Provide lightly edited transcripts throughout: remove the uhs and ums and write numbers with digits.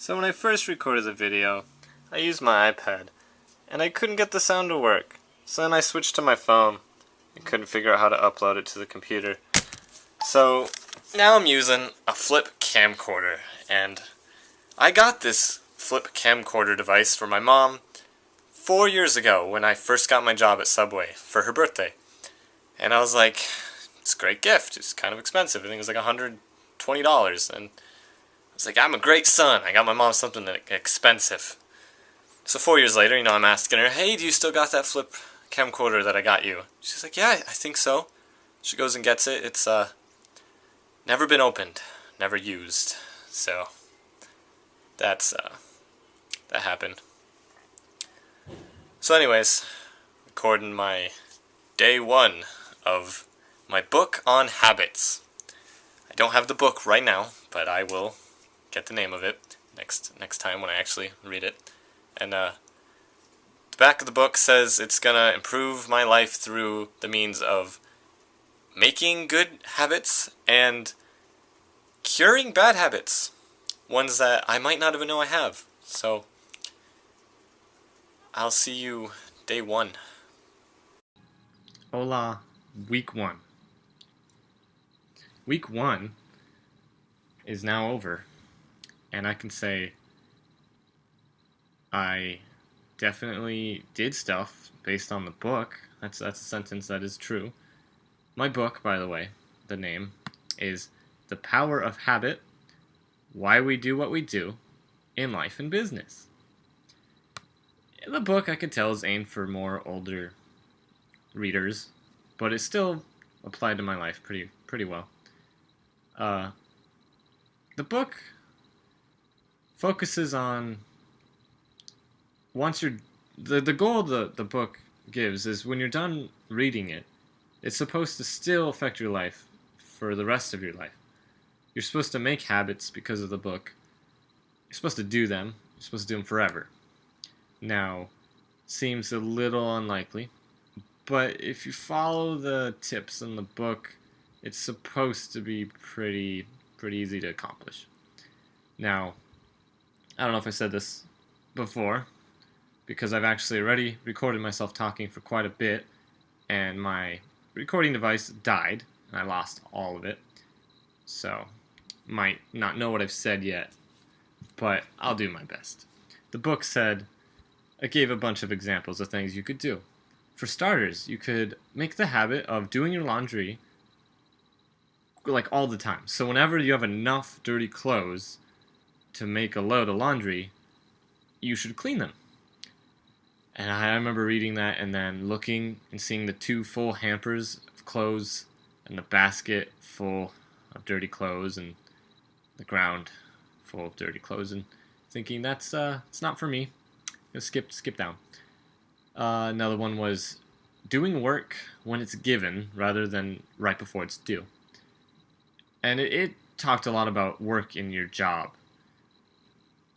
So when I first recorded the video, I used my iPad, and I couldn't get the sound to work. So then I switched to my phone, and couldn't figure out how to upload it to the computer. So now I'm using a flip camcorder, and I got this flip camcorder device for my mom 4 years ago when I first got my job at Subway for her birthday. And I was like, it's a great gift. It's kind of expensive. I think it was like $120. And I was like, I'm a great son. I got my mom something expensive. So 4 years later, I'm asking her, hey, do you still got that flip camcorder that I got you? She's like, yeah, I think so. She goes and gets it. It's never been opened, never used. So that happened. So anyways, recording my day one of my book on habits. I don't have the book right now, but I will get the name of it next time when I actually read it. And the back of the book says it's gonna improve my life through the means of making good habits and curing bad habits, ones that I might not even know I have. So I'll see you day one. Hola, week one. Week one is now over, and I can say I definitely did stuff based on the book. That's a sentence that is true. My book, by the way, the name is The Power of Habit: Why We Do What We Do in Life and Business. The book, I can tell, is aimed for more older readers, but it still applied to my life pretty well. The book focuses on the goal the book gives is when you're done reading it, it's supposed to still affect your life for the rest of your life. You're supposed to make habits because of the book. You're supposed to do them. You're supposed to do them forever. Now, seems a little unlikely, but if you follow the tips in the book, it's supposed to be pretty easy to accomplish. Now, I don't know if I said this before, because I've actually already recorded myself talking for quite a bit, and my recording device died, and I lost all of it. So, might not know what I've said yet, but I'll do my best. The book said, it gave a bunch of examples of things you could do. For starters, you could make the habit of doing your laundry like all the time. So whenever you have enough dirty clothes to make a load of laundry, you should clean them. And I remember reading that and then looking and seeing the 2 full hampers of clothes and the basket full of dirty clothes and the ground full of dirty clothes and thinking that's it's not for me. Just skip down. Another one was doing work when it's given rather than right before it's due. And it talked a lot about work in your job.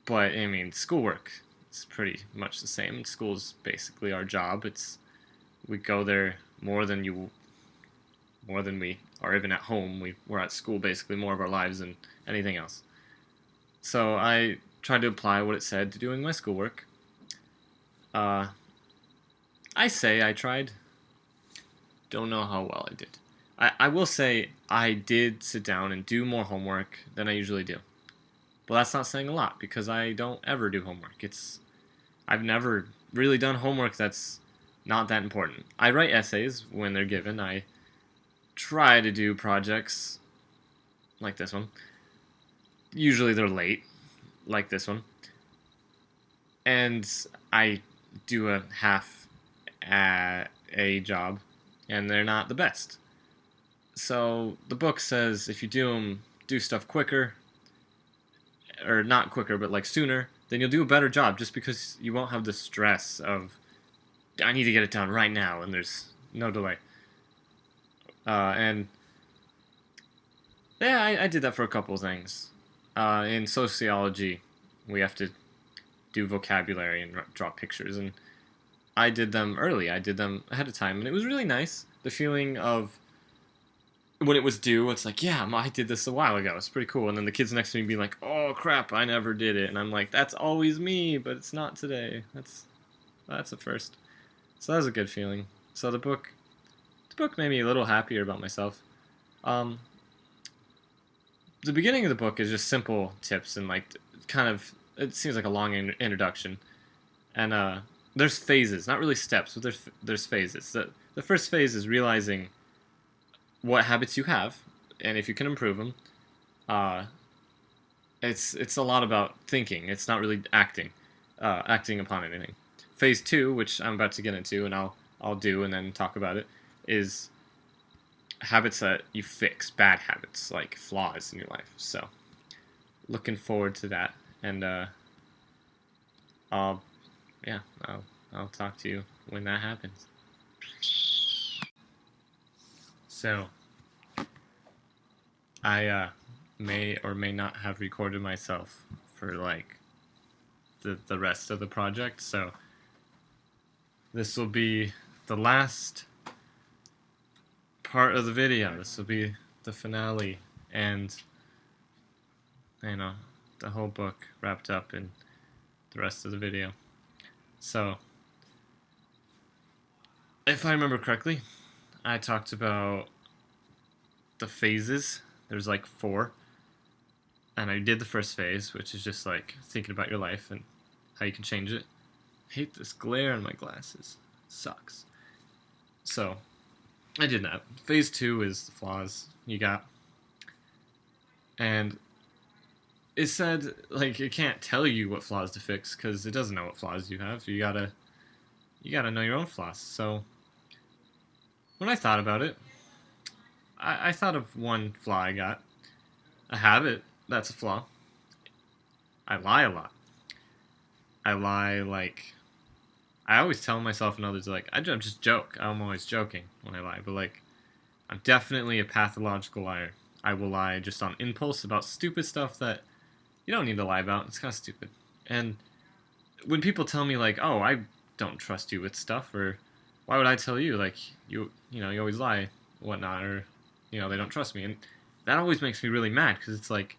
But, I mean, schoolwork is pretty much the same. School's basically our job. We go there more than we are even at home. We're at school basically more of our lives than anything else. So I tried to apply what it said to doing my schoolwork. I say I tried. Don't know how well I did. I will say I did sit down and do more homework than I usually do. But that's not saying a lot because I don't ever do homework. I've never really done homework that's not that important. I write essays when they're given. I try to do projects like this one. Usually they're late, like this one. And I do a half a job, and they're not the best. So the book says if you do stuff quicker, or not quicker, but like sooner, then you'll do a better job just because you won't have the stress of, I need to get it done right now, and there's no delay. And yeah, I did that for a couple of things. In sociology, we have to do vocabulary and draw pictures, and I did them early. I did them ahead of time, and it was really nice. The feeling of when it was due, it's like, yeah, I did this a while ago. It's pretty cool. And then the kids next to me being like, oh crap, I never did it. And I'm like, that's always me, but it's not today. That's a first. So that was a good feeling. So the book made me a little happier about myself. Um, the beginning of the book is just simple tips and like kind of it seems like a long introduction. And there's phases, not really steps, but there's phases. The first phase is realizing what habits you have, and if you can improve them. Uh, it's a lot about thinking. It's not really acting upon anything. Phase two, which I'm about to get into, and I'll do and then talk about it, is habits that you fix, bad habits like flaws in your life. So looking forward to that, and I'll yeah I'll talk to you when that happens. So I may or may not have recorded myself for like the rest of the project. So this will be the last part of the video. This will be the finale, and the whole book wrapped up in the rest of the video. So if I remember correctly, I talked about the phases. There's like 4. And I did the first phase, which is just like thinking about your life and how you can change it. I hate this glare on my glasses. Sucks. So I did that. Phase 2 is the flaws you got. And it said like it can't tell you what flaws to fix because it doesn't know what flaws you have. You gotta know your own flaws. So when I thought about it, I thought of one flaw I got. A habit, that's a flaw. I lie a lot. I lie like I always tell myself and others like I just joke. I'm always joking when I lie, but like I'm definitely a pathological liar. I will lie just on impulse about stupid stuff that you don't need to lie about. It's kind of stupid. And when people tell me like, "Oh, I don't trust you with stuff," or "Why would I tell you?" Like you always lie, whatnot, or they don't trust me, and that always makes me really mad because it's like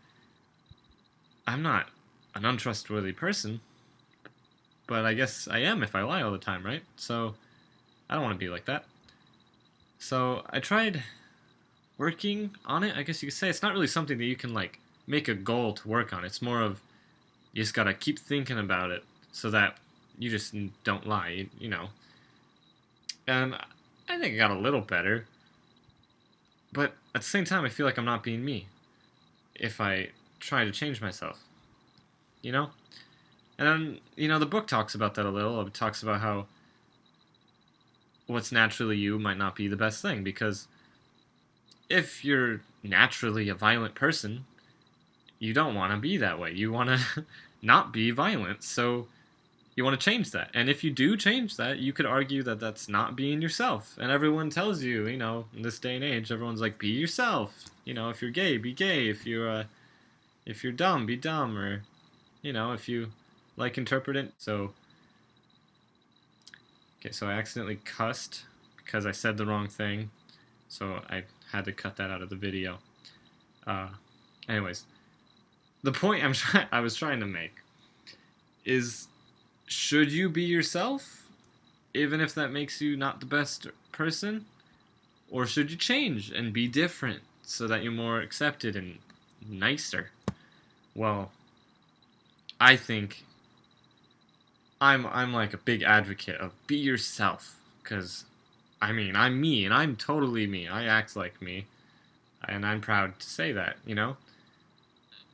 I'm not an untrustworthy person, but I guess I am if I lie all the time, right? So I don't want to be like that. So I tried working on it. I guess you could say it's not really something that you can like make a goal to work on. It's more of you just gotta keep thinking about it so that you just don't lie, And I think I got a little better, but at the same time, I feel like I'm not being me if I try to change myself, you know? And then, the book talks about that a little. It talks about how what's naturally you might not be the best thing because if you're naturally a violent person, you don't want to be that way. You want to not be violent. So you want to change that. And if you do change that, you could argue that that's not being yourself. And everyone tells you, in this day and age, everyone's like, be yourself. If you're gay, be gay. If you're dumb, be dumb. Or, if you like interpreting. So, okay, so I accidentally cussed because I said the wrong thing. So I had to cut that out of the video. Anyways, the point I was trying to make is, should you be yourself, even if that makes you not the best person? Or should you change and be different so that you're more accepted and nicer? Well, I think I'm like a big advocate of be yourself, because I'm me and I'm totally me. I act like me, and I'm proud to say that,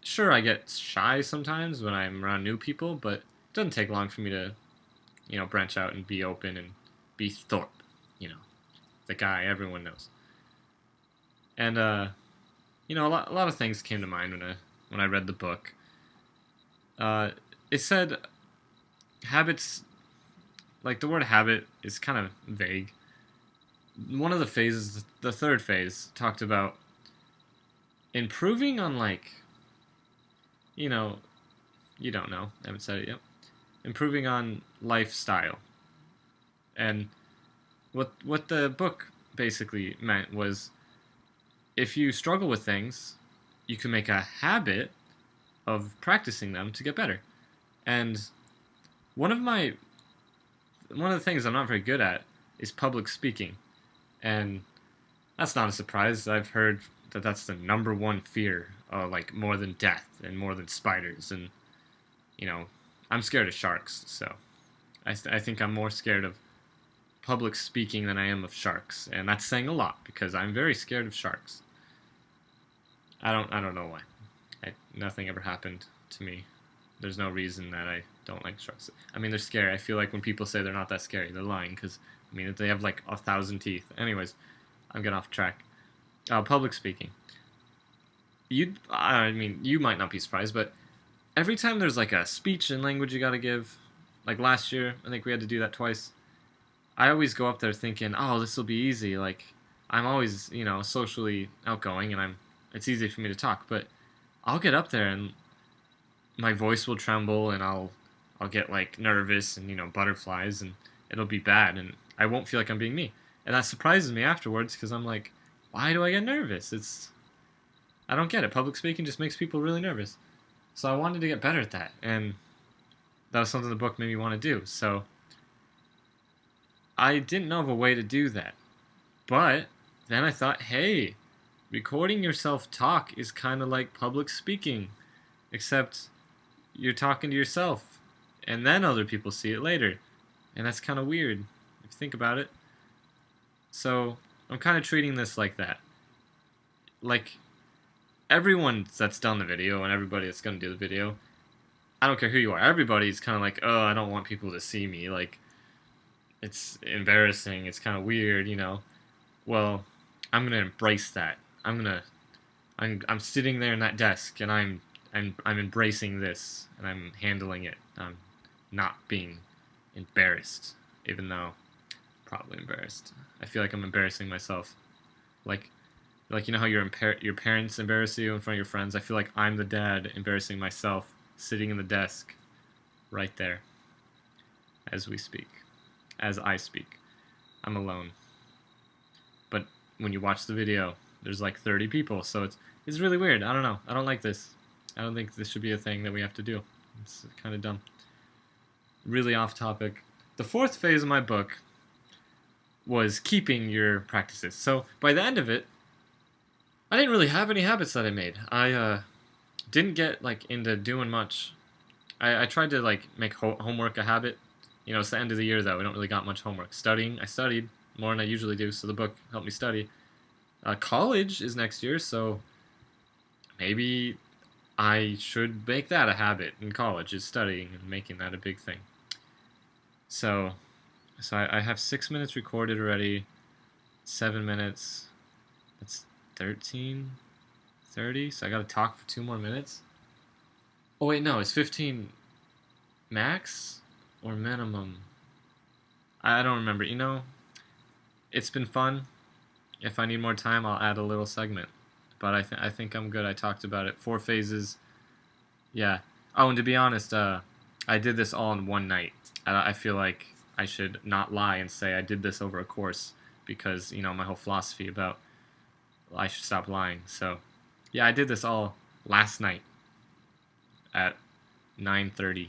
Sure, I get shy sometimes when I'm around new people, but it doesn't take long for me to, branch out and be open and be Thorpe, the guy everyone knows. And a lot of things came to mind when I read the book. It said habits, like the word habit is kind of vague. One of the phases, the third phase, talked about improving on like, you don't know, I haven't said it yet. Improving on lifestyle. And what the book basically meant was if you struggle with things, you can make a habit of practicing them to get better. And one of my one of the things I'm not very good at is public speaking. And that's not a surprise. I've heard that that's the number one fear, like more than death and more than spiders. And you know, I'm scared of sharks, so I think I'm more scared of public speaking than I am of sharks, and that's saying a lot because I'm very scared of sharks. I don't know why. Nothing ever happened to me. There's no reason that I don't like sharks. I mean, they're scary. I feel like when people say they're not that scary, they're lying because I mean they have like 1,000 teeth. Anyways, I'm getting off track. Public speaking. I mean, you might not be surprised, but every time there's like a speech in language you gotta give, like last year, I think we had to do that twice. I always go up there thinking, oh, this will be easy. Like, I'm always, socially outgoing, and it's easy for me to talk. But I'll get up there, and my voice will tremble, and I'll get like nervous, and butterflies, and it'll be bad, and I won't feel like I'm being me. And that surprises me afterwards because I'm like, why do I get nervous? I don't get it. Public speaking just makes people really nervous. So I wanted to get better at that, and that was something the book made me want to do. So I didn't know of a way to do that. But then I thought, hey, recording yourself talk is kind of like public speaking, except you're talking to yourself, and then other people see it later. And that's kind of weird, if you think about it. So I'm kind of treating this like that. Like, everyone that's done the video and everybody that's going to do the video, I don't care who you are, everybody's kind of like, oh, I don't want people to see me. Like, it's embarrassing, it's kind of weird, Well, I'm gonna embrace that. I'm sitting there in that desk, and I'm embracing this, and I'm handling it. I'm not being embarrassed, even though probably embarrassed. I feel like I'm embarrassing myself, like how your parents embarrass you in front of your friends. I feel like I'm the dad embarrassing myself, sitting in the desk, right there, as we speak. As I speak. I'm alone. But when you watch the video, there's like 30 people, so it's really weird. I don't know. I don't like this. I don't think this should be a thing that we have to do. It's kind of dumb. Really off topic. The fourth phase of my book was keeping your practices. So by the end of it, I didn't really have any habits that I made. I didn't get like into doing much. I tried to like make homework a habit. It's the end of the year, though. We don't really got much homework. Studying, I studied more than I usually do, so the book helped me study. College is next year, so maybe I should make that a habit in college, is studying and making that a big thing. So I have 6 minutes recorded already, 7 minutes. That's 13, 30, so I gotta talk for 2 more minutes. Oh, wait, no, it's 15 max? Or minimum. I don't remember. It's been fun. If I need more time, I'll add a little segment. But I think I'm good. I talked about it. 4 phases. Yeah. Oh, and to be honest, I did this all in one night. I feel like I should not lie and say I did this over a course because, my whole philosophy about I should stop lying. So, yeah, I did this all last night at 9:30.